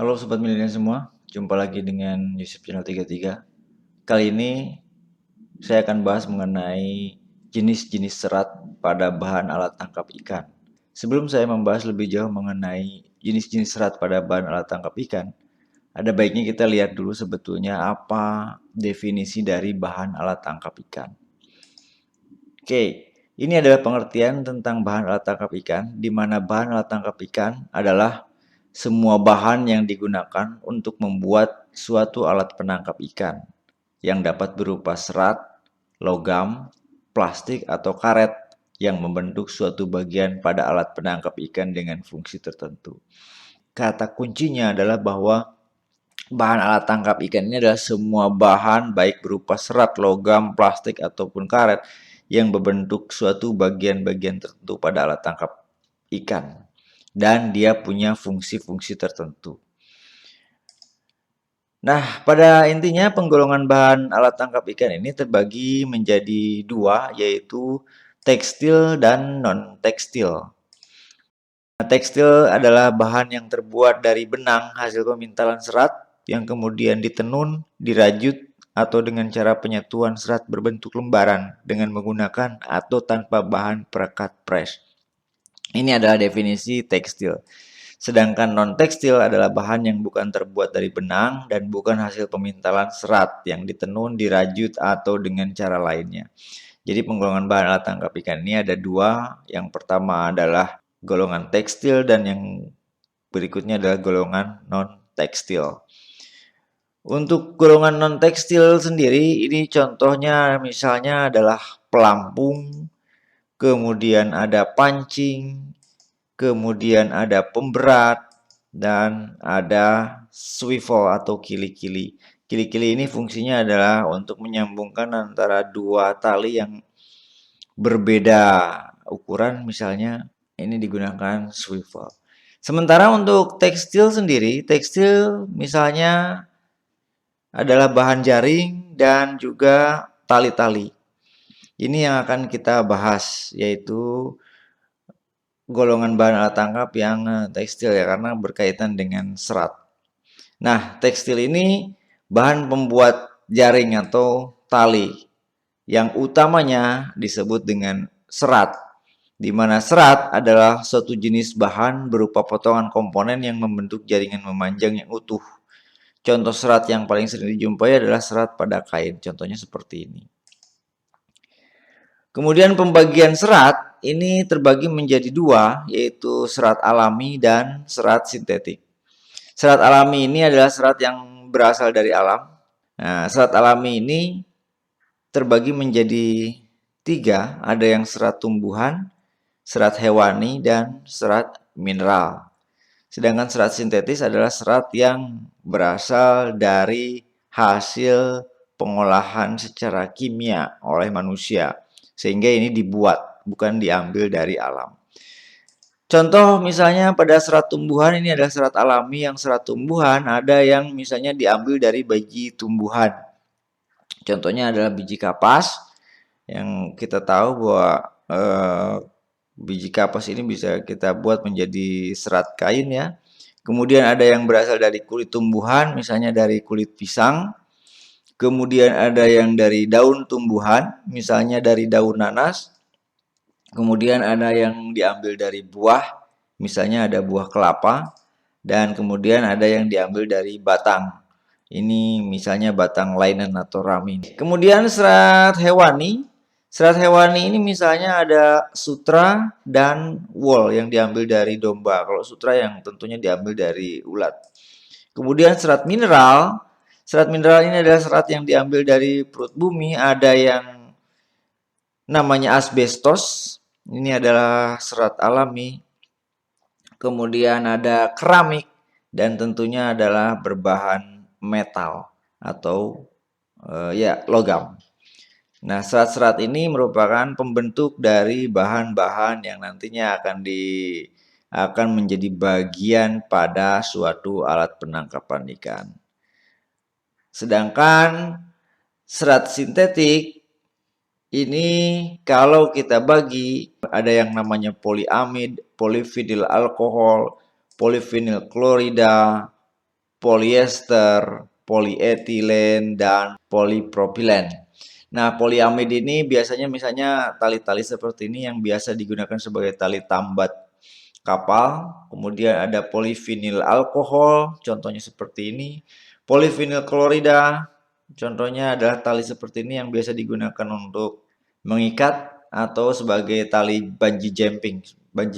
Halo Sobat Milenial semua, jumpa lagi dengan Yusuf Channel 33. Kali ini saya akan bahas mengenai jenis-jenis serat pada bahan alat tangkap ikan. Sebelum saya membahas lebih jauh mengenai jenis-jenis serat pada bahan alat tangkap ikan, ada baiknya kita lihat dulu sebetulnya apa definisi dari bahan alat tangkap ikan. Oke, ini adalah pengertian tentang bahan alat tangkap ikan, di mana bahan alat tangkap ikan adalah semua bahan yang digunakan untuk membuat suatu alat penangkap ikan yang dapat berupa serat, logam, plastik, atau karet yang membentuk suatu bagian pada alat penangkap ikan dengan fungsi tertentu. Kata kuncinya adalah bahwa bahan alat tangkap ikan ini adalah semua bahan baik berupa serat, logam, plastik, ataupun karet yang membentuk suatu bagian-bagian tertentu pada alat tangkap ikan. Dan dia punya fungsi-fungsi tertentu. Nah, pada intinya penggolongan bahan alat tangkap ikan ini terbagi menjadi dua, yaitu tekstil dan non-tekstil. Nah, tekstil adalah bahan yang terbuat dari benang hasil pemintalan serat yang kemudian ditenun, dirajut, atau dengan cara penyatuan serat berbentuk lembaran dengan menggunakan atau tanpa bahan perekat pres. Ini adalah definisi tekstil. Sedangkan non-tekstil adalah bahan yang bukan terbuat dari benang dan bukan hasil pemintalan serat yang ditenun, dirajut, atau dengan cara lainnya. Jadi penggolongan bahan alat tangkap ikan ini ada dua. Yang pertama adalah golongan tekstil dan yang berikutnya adalah golongan non-tekstil. Untuk golongan non-tekstil sendiri, ini contohnya misalnya adalah pelampung, kemudian ada pancing, kemudian ada pemberat, dan ada swivel atau kili-kili. Kili-kili ini fungsinya adalah untuk menyambungkan antara dua tali yang berbeda ukuran, misalnya ini digunakan swivel. Sementara untuk tekstil sendiri, tekstil misalnya adalah bahan jaring dan juga tali-tali. Ini yang akan kita bahas, yaitu golongan bahan alat tangkap yang tekstil ya, karena berkaitan dengan serat. Nah, tekstil ini bahan pembuat jaring atau tali yang utamanya disebut dengan serat, di mana serat adalah suatu jenis bahan berupa potongan komponen yang membentuk jaringan memanjang yang utuh. Contoh serat yang paling sering dijumpai adalah serat pada kain, contohnya seperti ini. Kemudian pembagian serat ini terbagi menjadi dua, yaitu serat alami dan serat sintetik. Serat alami ini adalah serat yang berasal dari alam. Nah, serat alami ini terbagi menjadi tiga, ada yang serat tumbuhan, serat hewani, dan serat mineral. Sedangkan serat sintetis adalah serat yang berasal dari hasil pengolahan secara kimia oleh manusia. Sehingga ini dibuat, bukan diambil dari alam. Contoh misalnya pada serat tumbuhan ini adalah serat alami. Yang serat tumbuhan ada yang misalnya diambil dari biji tumbuhan. Contohnya adalah biji kapas, yang kita tahu bahwa biji kapas ini bisa kita buat menjadi serat kain ya. Kemudian ada yang berasal dari kulit tumbuhan, misalnya dari kulit pisang. Kemudian ada yang dari daun tumbuhan, misalnya dari daun nanas. Kemudian ada yang diambil dari buah, misalnya ada buah kelapa. Dan kemudian ada yang diambil dari batang. Ini misalnya batang linen atau ramin. Kemudian serat hewani. Serat hewani ini misalnya ada sutra dan wool yang diambil dari domba. Kalau sutra yang tentunya diambil dari ulat. Kemudian serat mineral. Serat mineral ini adalah serat yang diambil dari perut bumi. Ada yang namanya asbestos. Ini adalah serat alami. Kemudian ada keramik. Dan tentunya adalah berbahan metal atau ya logam. Nah, serat-serat ini merupakan pembentuk dari bahan-bahan yang nantinya akan menjadi bagian pada suatu alat penangkapan ikan. Sedangkan serat sintetik ini kalau kita bagi ada yang namanya poliamid, polivinyl alkohol, polivinyl klorida, polyester, polietilen, dan polipropilen. Nah, poliamid ini biasanya misalnya tali-tali seperti ini yang biasa digunakan sebagai tali tambat kapal. Kemudian ada polivinil alkohol, contohnya seperti ini. Polivinil klorida, contohnya adalah tali seperti ini yang biasa digunakan untuk mengikat atau sebagai tali bungee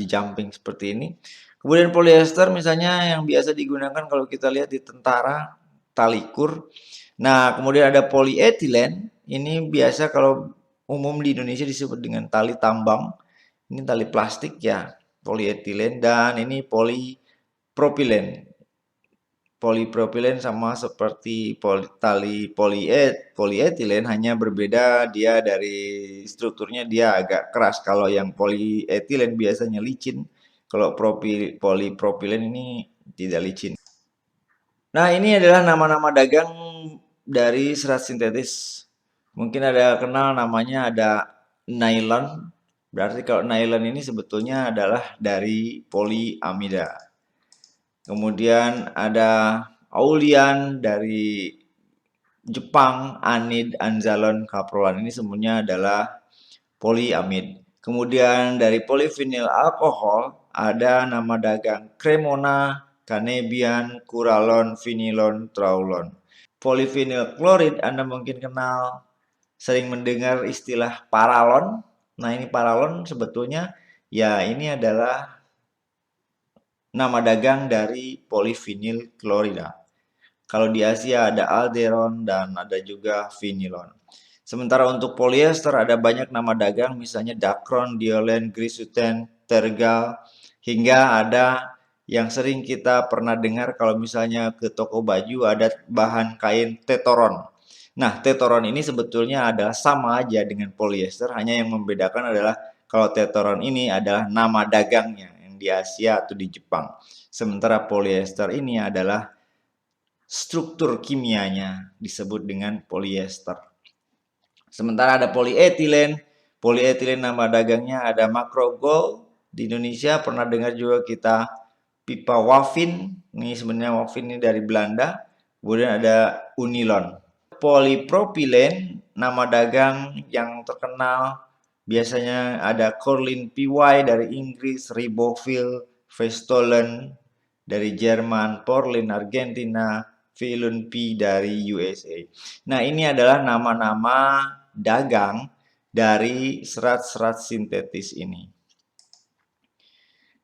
jumping seperti ini. Kemudian polyester misalnya yang biasa digunakan kalau kita lihat di tentara, tali kur. Nah, kemudian ada polietilen, ini biasa kalau umum di Indonesia disebut dengan tali tambang. Ini tali plastik ya, polietilen, dan ini polipropilen. Polipropilen sama seperti polietilen, hanya berbeda dia dari strukturnya, dia agak keras. Kalau yang polietilen biasanya licin, kalau polipropilen ini tidak licin. Nah, ini adalah nama-nama dagang dari serat sintetis. Mungkin ada kenal namanya, ada nylon. Berarti kalau nylon ini sebetulnya adalah dari poliamida. Kemudian ada Aulian dari Jepang, anid, anzalon, kaprolan, ini semuanya adalah poliamid. Kemudian dari polivinil alkohol ada nama dagang Cremona, Canebian, Curalon, Vinilon, Traulon. Polivinil klorid Anda mungkin kenal, sering mendengar istilah paralon. Nah, ini paralon sebetulnya ya ini adalah nama dagang dari polivinil klorida. Kalau di Asia ada alderon dan ada juga vinilon. Sementara untuk polyester ada banyak nama dagang, misalnya Dacron, Diolen, Grisuten, Tergal, hingga ada yang sering kita pernah dengar kalau misalnya ke toko baju ada bahan kain tetoron. Nah, tetoron ini sebetulnya adalah sama aja dengan polyester, hanya yang membedakan adalah kalau tetoron ini adalah nama dagangnya yang di Asia atau di Jepang. Sementara polyester ini adalah struktur kimianya disebut dengan polyester. Sementara ada polietilen. Polietilen nama dagangnya ada Makrogol. Di Indonesia pernah dengar juga kita pipa wafin. Ini sebenarnya wafin ini dari Belanda. Kemudian ada Unilon. Polipropilen nama dagang yang terkenal biasanya ada Corlin PY dari Inggris, Ribofil, Vestolen dari Jerman, Porlin Argentina, Velun P dari USA. Nah, ini adalah nama-nama dagang dari serat-serat sintetis ini.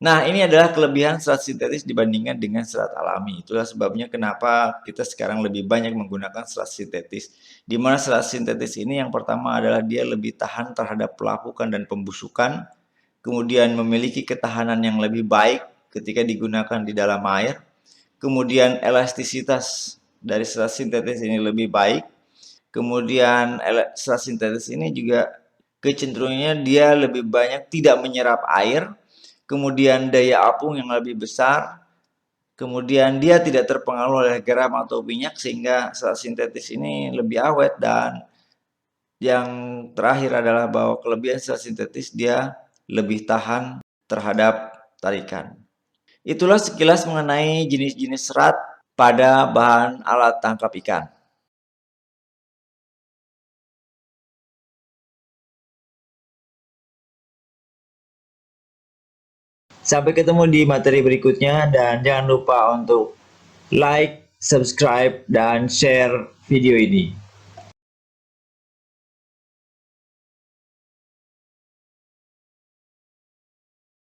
Nah, ini adalah kelebihan serat sintetis dibandingkan dengan serat alami. Itulah sebabnya kenapa kita sekarang lebih banyak menggunakan serat sintetis. Di mana serat sintetis ini yang pertama adalah dia lebih tahan terhadap pelapukan dan pembusukan. Kemudian memiliki ketahanan yang lebih baik ketika digunakan di dalam air. Kemudian elastisitas dari serat sintetis ini lebih baik. Kemudian serat sintetis ini juga kecenderungannya dia lebih banyak tidak menyerap air. Kemudian daya apung yang lebih besar. Kemudian dia tidak terpengaruh oleh garam atau minyak sehingga serat sintetis ini lebih awet. Dan yang terakhir adalah bahwa kelebihan serat sintetis dia lebih tahan terhadap tarikan. Itulah sekilas mengenai jenis-jenis serat pada bahan alat tangkap ikan. Sampai ketemu di materi berikutnya dan jangan lupa untuk like, subscribe, dan share video ini.